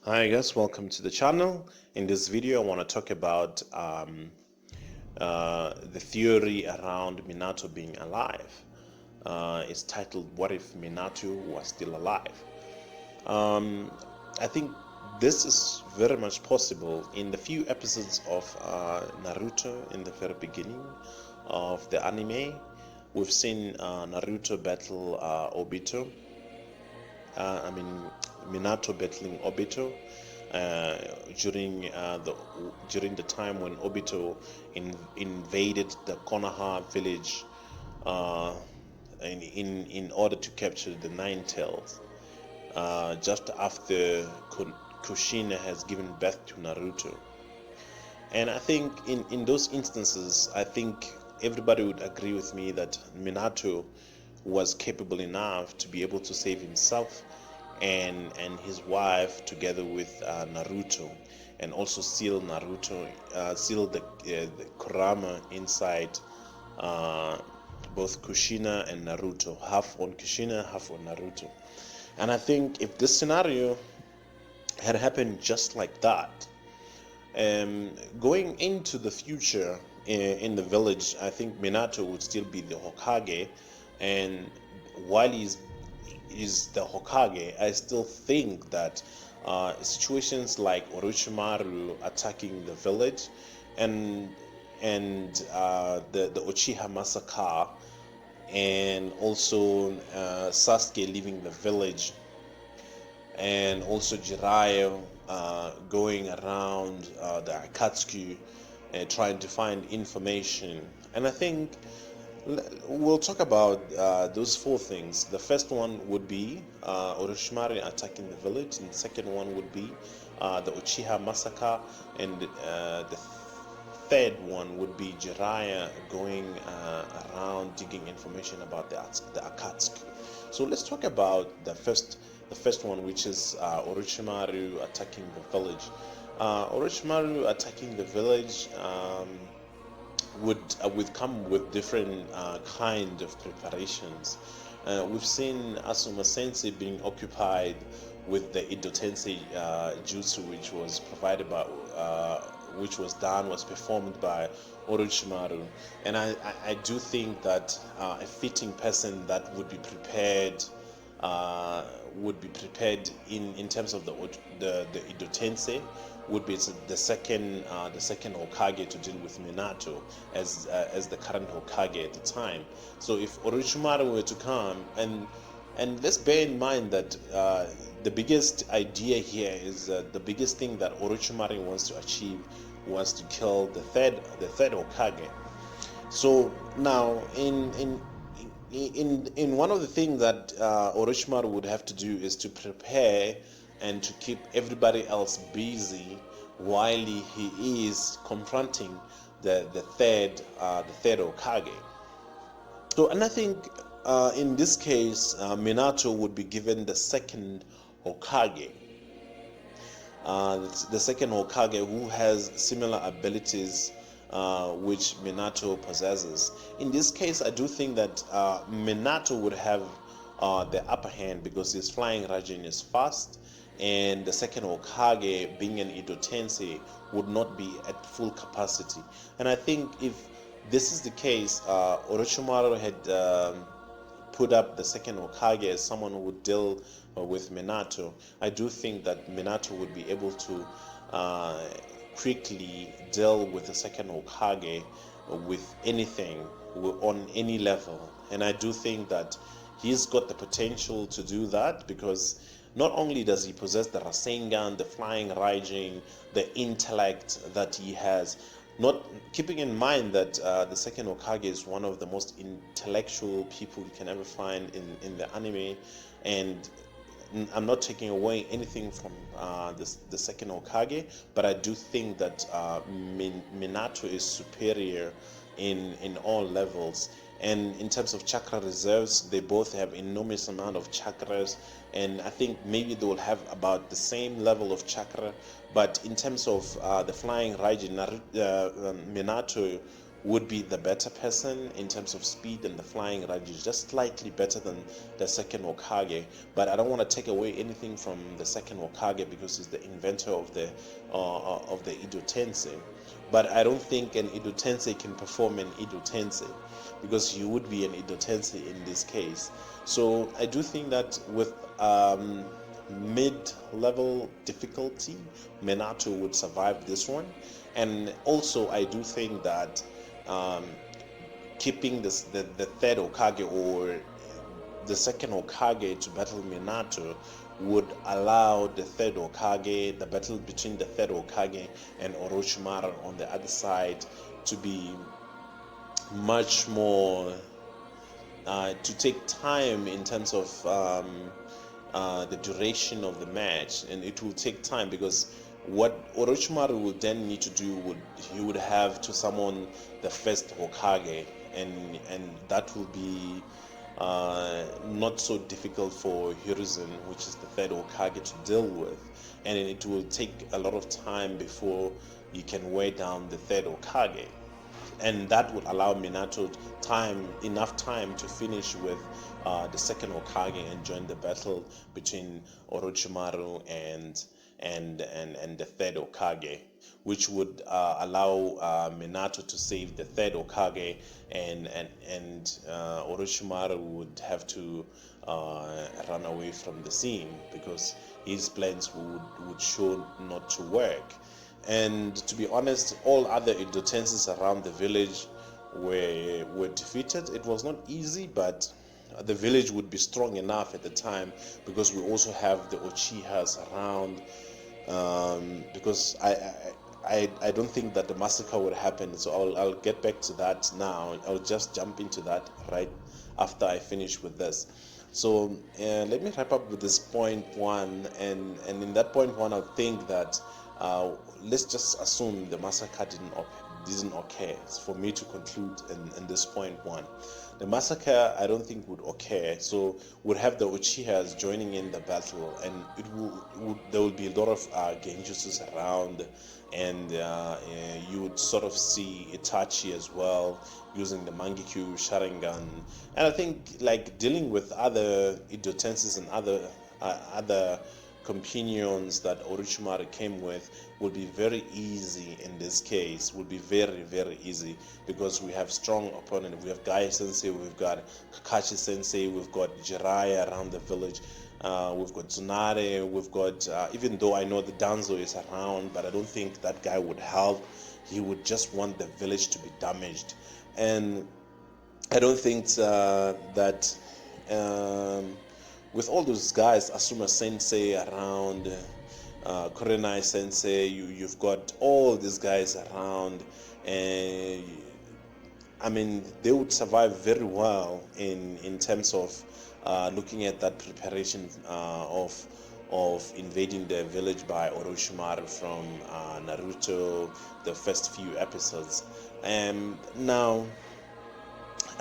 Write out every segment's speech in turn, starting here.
Hi guys, welcome to the channel. In this video I want to talk about the theory around Minato being alive. It's titled "What if Minato was still alive?" Um, I think this is very much possible. In the few episodes of Naruto in the very beginning of the anime, we've seen Naruto battle Obito. I mean Minato battling Obito uh, during the time when Obito invaded the Konoha village uh, in order to capture the Nine Tails. Just after Kushina has given birth to Naruto. And I think in those instances, I think everybody would agree with me that Minato was capable enough to be able to save himself and his wife together with Naruto, and also seal the Kurama inside uh, both Kushina and Naruto, half on Kushina, half on Naruto. And I think if this scenario had happened just like that, going into the future in the village, I think Minato would still be the Hokage, and while is the Hokage, I still think that situations like Orochimaru attacking the village and the Uchiha massacre, and also Sasuke leaving the village, and also Jiraiya going around the Akatsuki trying to find information. And I think we'll talk about those four things. The first one would be Orochimaru attacking the village, and the second one would be the Uchiha massacre, and the third one would be Jiraiya going around digging information about the Akatsuki. So let's talk about the first one, which is Orochimaru attacking the village. Orochimaru attacking the village would come with different kind of preparations. We've seen Asuma Sensei being occupied with the Ido Tensei jutsu, which was provided by, was performed by Orochimaru, and I do think that a fitting person that would be prepared in terms of the Ido Tensei would be the second Hokage to deal with Minato as the current Hokage at the time. So if Orochimaru were to come, and let's bear in mind that the biggest idea here is the biggest thing that Orochimaru wants to achieve was to kill the third Hokage. So now in one of the things that Orochimaru would have to do is to prepare and to keep everybody else busy while he is confronting the third Hokage. So, and I think in this case, Minato would be given the second Hokage. The second Hokage, who has similar abilities which Minato possesses. In this case, I do think that Minato would have the upper hand because his flying Raijin is fast, and the second Hokage, being an Ido Tensei, would not be at full capacity. And I think if this is the case, Orochimaru had put up the second Hokage as someone who would deal with Minato. I do think that Minato would be able to quickly deal with the second Hokage with anything, on any level. And I do think that he's got the potential to do that, because not only does he possess the Rasengan, the flying Raijin, the intellect that he has, not keeping in mind that the second Hokage is one of the most intellectual people you can ever find in the anime, and I'm not taking away anything from the second Hokage, but I do think that Minato is superior in all levels. And in terms of chakra reserves, they both have enormous amount of chakras, and I think maybe they will have about the same level of chakra. But in terms of the flying Raijin, Minato would be the better person in terms of speed and the flying range, just slightly better than the second Hokage. But I don't want to take away anything from the second Hokage because he's the inventor of the Edo Tensei. But I don't think an Edo Tensei can perform an Edo Tensei, because he would be an Edo Tensei in this case. So I do think that with mid-level difficulty, Minato would survive this one. And also I do think that um, keeping the third Hokage or the second Hokage to battle Minato would allow the third Hokage, the battle between the third Hokage and Orochimaru on the other side, to be much more to take time in terms of the duration of the match, and it will take time because what Orochimaru would then need to do he would have to summon the first Hokage, and that will be not so difficult for Hiruzen, which is the third Hokage, to deal with, and it will take a lot of time before you can wear down the third Hokage, and that would allow Minato enough time to finish with the second Hokage and join the battle between Orochimaru and the third Hokage, which would allow Minato to save the third Hokage, and Orochimaru would have to run away from the scene because his plans would show not to work. And to be honest, all other Edo Tenseis around the village were defeated. It was not easy, but the village would be strong enough at the time because we also have the Uchihas around. Because I don't think that the massacre would happen. So I'll get back to that now. I'll just jump into that right after I finish with this. So let me wrap up with this point one, and in that point one, I think that let's just assume the massacre didn't occur. For me to conclude in this point one, the massacre I don't think would occur. So we'd have the Uchihas joining in the battle, and there will be a lot of genjutsus around, and you would sort of see Itachi as well using the Mangekyo Sharingan. And I think like dealing with other Edo Tenseis and other companions that Orochimaru came with will be very easy in this case, will be very, very easy because we have strong opponent. We have Gai Sensei, we've got Kakashi Sensei, we've got Jiraiya around the village, we've got Tsunade, we've got, even though I know the Danzo is around, but I don't think that guy would help. He would just want the village to be damaged. And I don't think that with all those guys, Asuma Sensei around, Kurenai Sensei, you've got all these guys around, and I mean they would survive very well in terms of looking at that preparation of invading the village by Orochimaru from Naruto, the first few episodes. And now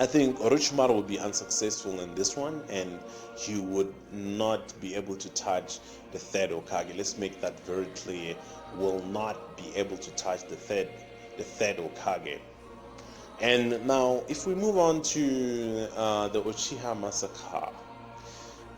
I think Orochimaru will be unsuccessful in this one, and he would not be able to touch the third Hokage. Let's make that very clear. Will not be able to touch the third Hokage. And now, if we move on to the Uchiha massacre,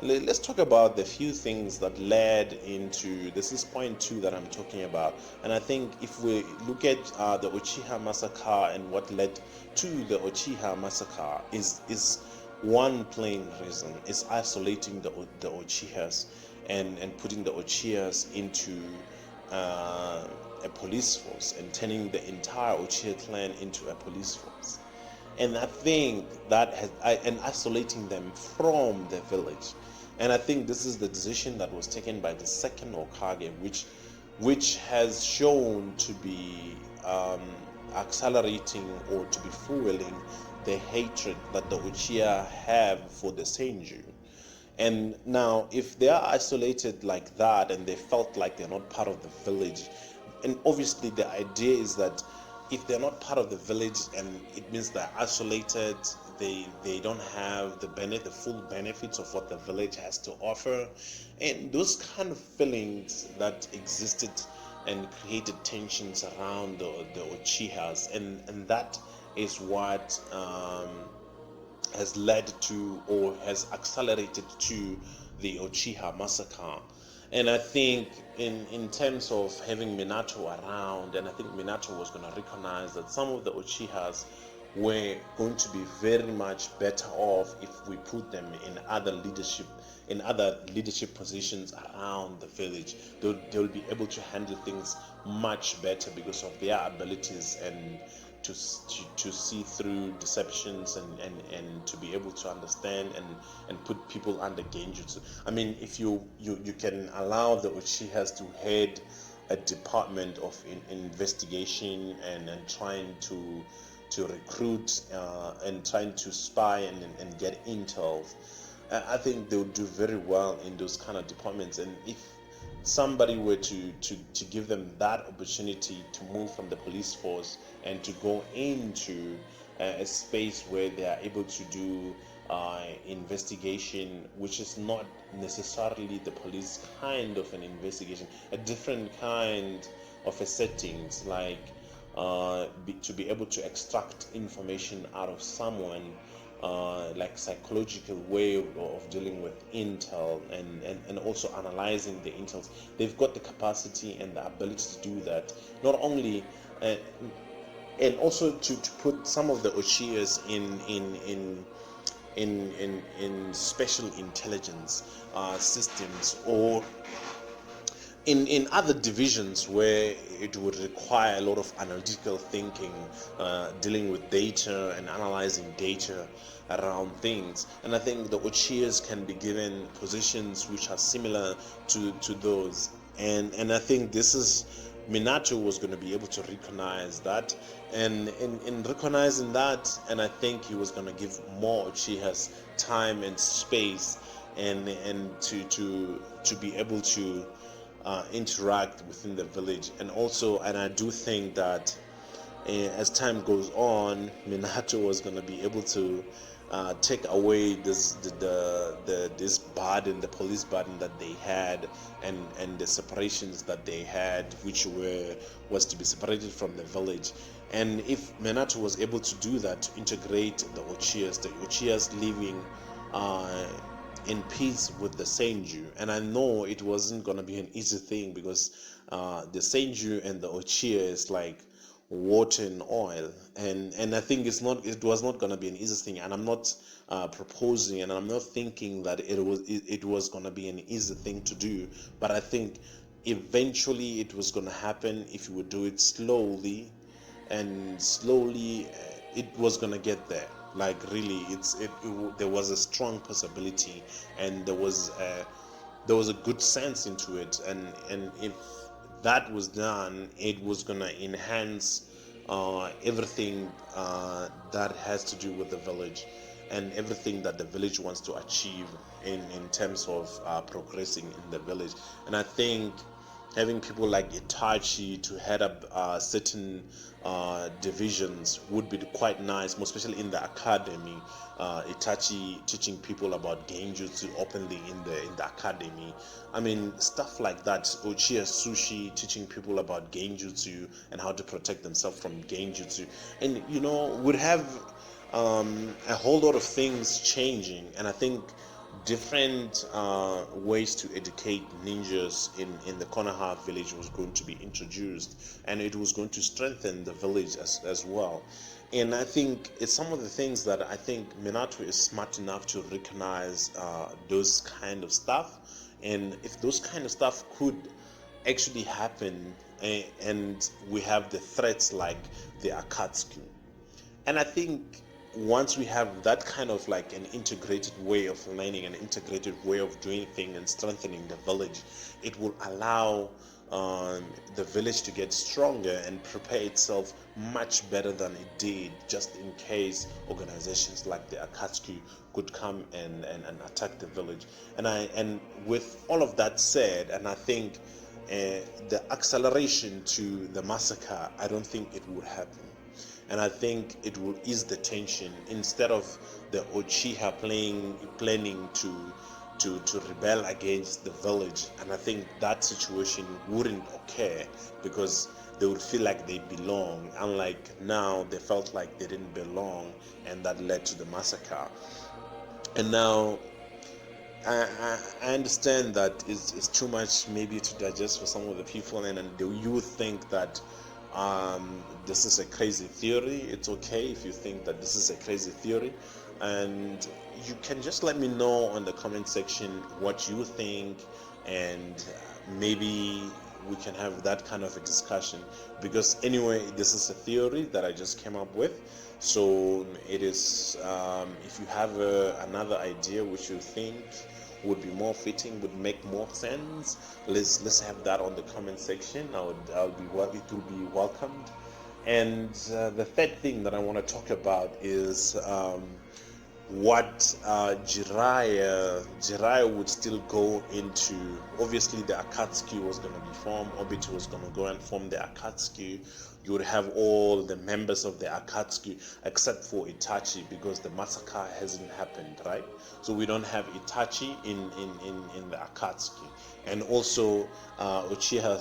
let's talk about the few things that led into this. Is point two that I'm talking about, and I think if we look at the Uchiha massacre and what led to the Uchiha massacre is one plain reason: is isolating the Uchihas and putting the Uchihas into a police force and turning the entire Uchiha clan into a police force. And I think that and isolating them from the village. And I think this is the decision that was taken by the second Hokage, which has shown to be accelerating or to be fueling the hatred that the Uchiha have for the Senju. And now, if they are isolated like that and they felt like they're not part of the village, and obviously the idea is that if they're not part of the village and it means they're isolated, they don't have the full benefits of what the village has to offer, and those kind of feelings that existed and created tensions around the Uchihas, and that is what has led to or has accelerated to the Uchiha massacre. And I think in terms of having Minato around, and I think Minato was going to recognize that some of the Uchihas were going to be very much better off if we put them in other leadership positions around the village. They'll be able to handle things much better because of their abilities and to see through deceptions and to be able to understand and put people under genjutsu. I mean, if you can allow the Uchihas to head a department of investigation and trying to recruit and trying to spy and get intel, I think they would do very well in those kind of departments. And if somebody were to give them that opportunity to move from the police force and to go into a space where they are able to do investigation, which is not necessarily the police kind of an investigation, a different kind of a settings, like to be able to extract information out of someone, like psychological way of dealing with intel and also analyzing the intels. They've got the capacity and the ability to do that. Not only and also to put some of the Uchihas in special intelligence systems, or in other divisions where it would require a lot of analytical thinking, dealing with data and analyzing data around things. And I think the Uchihas can be given positions which are similar to those. And I think this is Minato was going to be able to recognize that, and in recognizing that, and I think he was going to give more Uchihas time and space and to be able to interact within the village. And I do think that as time goes on, Minato was going to be able to take away this burden, the police burden that they had, and the separations that they had, which was to be separated from the village. And if Minato was able to do that, to integrate the Uchihas living in peace with the Senju. And I know it wasn't going to be an easy thing, because the Senju and the Uchiha is like water and oil, and I think it was not going to be an easy thing. And I'm not proposing, and I'm not thinking that it was going to be an easy thing to do, but I think eventually it was going to happen if you would do it slowly, and slowly it was going to get there. Like really, there was a strong possibility, and there was a good sense into it, and if that was done, it was gonna enhance everything that has to do with the village, and everything that the village wants to achieve in terms of progressing in the village. And I think having people like Itachi to head up certain divisions would be quite nice, more especially in the academy. Itachi teaching people about genjutsu openly in the academy. I mean, stuff like that. Uchiha Sushi teaching people about genjutsu and how to protect themselves from genjutsu, and would have a whole lot of things changing. And I think different ways to educate ninjas in the Konoha village was going to be introduced, and it was going to strengthen the village as well. And I think it's some of the things that I think Minato is smart enough to recognize those kind of stuff. And if those kind of stuff could actually happen, and we have the threats like the Akatsuki, and I think once we have that kind of like an integrated way of learning, an integrated way of doing things and strengthening the village, it will allow the village to get stronger and prepare itself much better than it did, just in case organizations like the Akatsuki could come and attack the village. And with all of that said, and I think the acceleration to the massacre, I don't think it would happen. And I think it will ease the tension, instead of the Uchiha planning to rebel against the village, and I think that situation wouldn't occur because they would feel like they belong, unlike now they felt like they didn't belong, and that led to the massacre. And now I understand that it's too much maybe to digest for some of the people, and you think that this is a crazy theory. It's okay if you think that this is a crazy theory, and you can just let me know on the comment section what you think, and maybe we can have that kind of a discussion, because anyway, this is a theory that I just came up with. So it is, if you have another idea which you think would be more fitting, would make more sense, let's have that on the comment section. It will be welcomed. And the third thing that I want to talk about is what Jiraiya would still go into. Obviously, the Akatsuki was going to be formed. Obito was going to go and form the Akatsuki. You would have all the members of the Akatsuki except for Itachi, because the massacre hasn't happened, right? So we don't have Itachi in the Akatsuki. And also Uchiha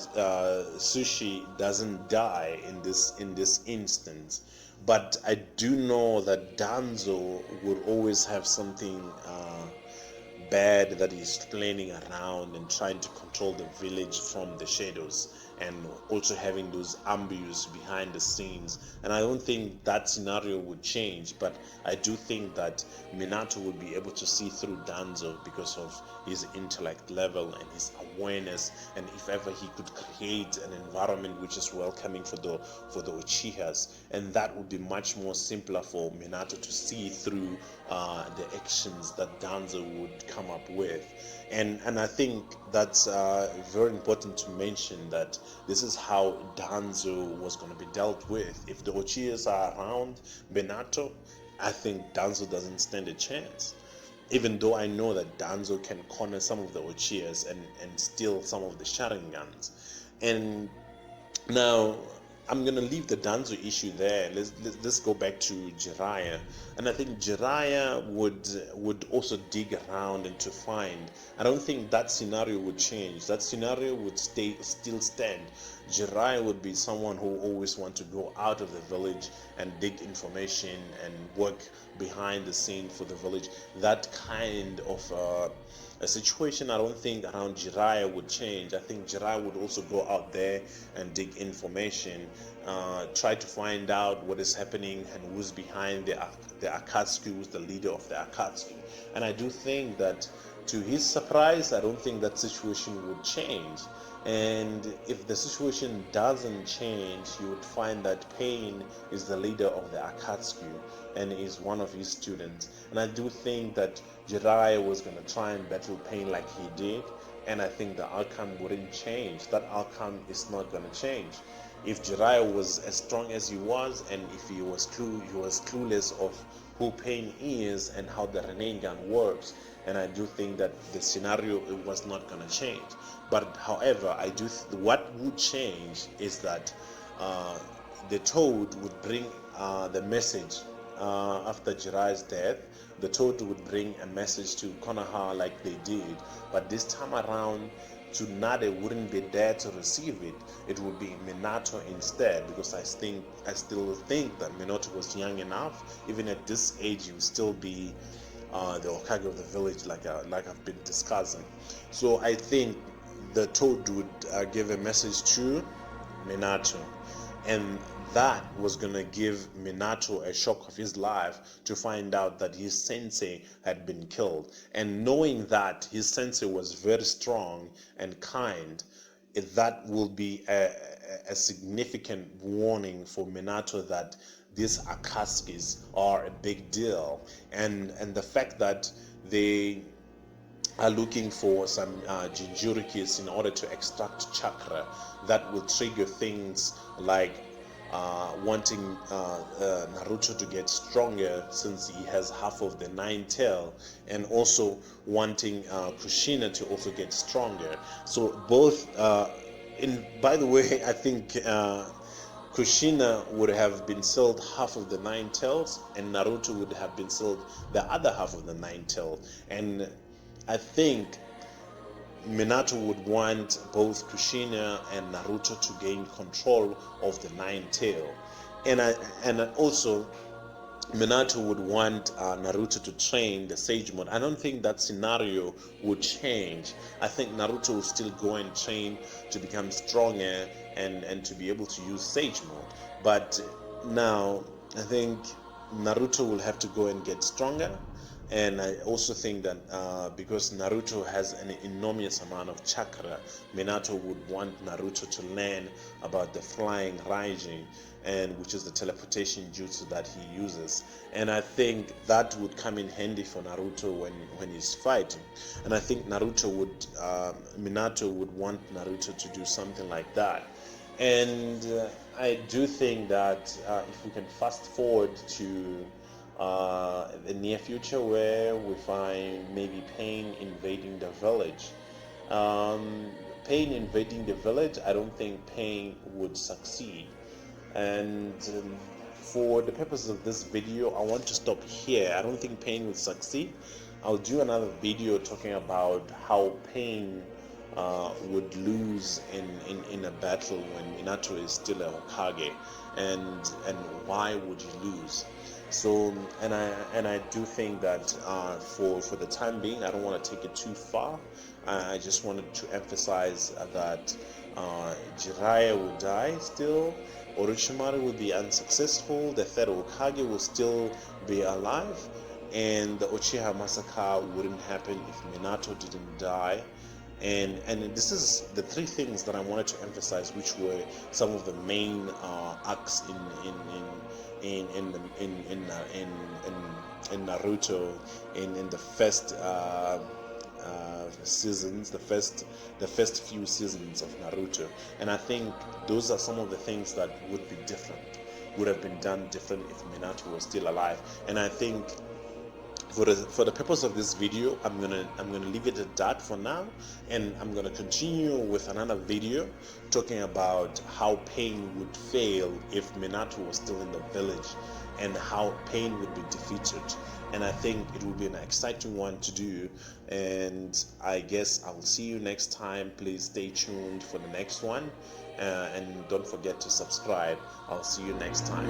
Sushi doesn't die in this instance. But I do know that Danzo would always have something bad that he's planning around and trying to control the village from the shadows, and also having those ambushes behind the scenes. And I don't think that scenario would change, but I do think that Minato would be able to see through Danzo because of his intellect level and his awareness, and if ever he could create an environment which is welcoming for the Uchihas, and that would be much more simpler for Minato to see through the actions that Danzo would come up with. And I think that's very important to mention, that this is how Danzo was going to be dealt with. If the Uchihas are around Minato, I think Danzo doesn't stand a chance. Even though I know that Danzo can corner some of the Uchihas and steal some of the Sharingans. And now I'm gonna leave the Danzo issue there. Let's go back to Jiraiya, and I think Jiraiya would also dig around and to find. I don't think that scenario would change. That scenario would still stand. Jiraiya would be someone who always want to go out of the village and dig information and work behind the scene for the village. That kind of a situation I don't think around Jiraiya would change. I think Jiraiya would also go out there and dig information, try to find out what is happening and who's behind the Akatsuki, who's the leader of the Akatsuki. And I do think that, to his surprise, I don't think that situation would change. And if the situation doesn't change, you would find that Pain is the leader of the Akatsuki and is one of his students. And I do think that Jiraiya was going to try and battle Pain like he did, and I think the outcome wouldn't change. That outcome is not going to change. If Jiraiya was as strong as he was, and if he was clueless of who Pain is and how the Rinnegan works, and I do think that the scenario was not going to change. But however, what would change is that the Toad would bring the message after Jiraiya's death. The Toad would bring a message to Konoha like they did, but this time around, Tsunade wouldn't be there to receive it. It would be Minato instead, because I still think that Minato was young enough. Even at this age, he would still be the Hokage of the village, like I've been discussing. So I think the Toad would give a message to Minato, and that was gonna give Minato a shock of his life to find out that his sensei had been killed. And knowing that his sensei was very strong and kind, that will be a significant warning for Minato that these Akatsuki's are a big deal, and the fact that they are looking for some Jinchurikis in order to extract chakra, that will trigger things like wanting Naruto to get stronger since he has half of the nine tail, and also wanting Kushina to also get stronger. So both by the way, I think Kushina would have been sold half of the nine tails, and Naruto would have been sold the other half of the nine tails. And I think Minato would want both Kushina and Naruto to gain control of the Nine Tail, and also Minato would want Naruto to train the Sage Mode. I don't think that scenario would change. I think Naruto will still go and train to become stronger and to be able to use Sage Mode. But now I think Naruto will have to go and get stronger. And I also think that because Naruto has an enormous amount of chakra, Minato would want Naruto to learn about the flying Raijin, and which is the teleportation jutsu that he uses. And I think that would come in handy for Naruto when he's fighting. And I think Minato would want Naruto to do something like that. And I do think that if we can fast forward to the near future where we find maybe Pain invading the village. Pain invading the village, I don't think Pain would succeed. And for the purpose of this video, I want to stop here. I don't think Pain would succeed. I'll do another video talking about how Pain would lose in a battle when Minato is still a Hokage, and why would he lose. So and I do think that for the time being, I don't want to take it too far. I just wanted to emphasize that Jiraiya will die still, Orochimaru will be unsuccessful, the third Hokage will still be alive, and the Uchiha massacre wouldn't happen if Minato didn't die. And this is the three things that I wanted to emphasize, which were some of the main arcs in Naruto in the first seasons, the first few seasons of Naruto. And I think those are some of the things that would have been done different if Minato was still alive. And I think for the purpose of this video, I'm gonna leave it at that for now, and I'm gonna continue with another video talking about how Pain would fail if Minato was still in the village, and how Pain would be defeated. And I think it will be an exciting one to do, and I guess I will see you next time. Please stay tuned for the next one, and don't forget to subscribe. I'll see you next time.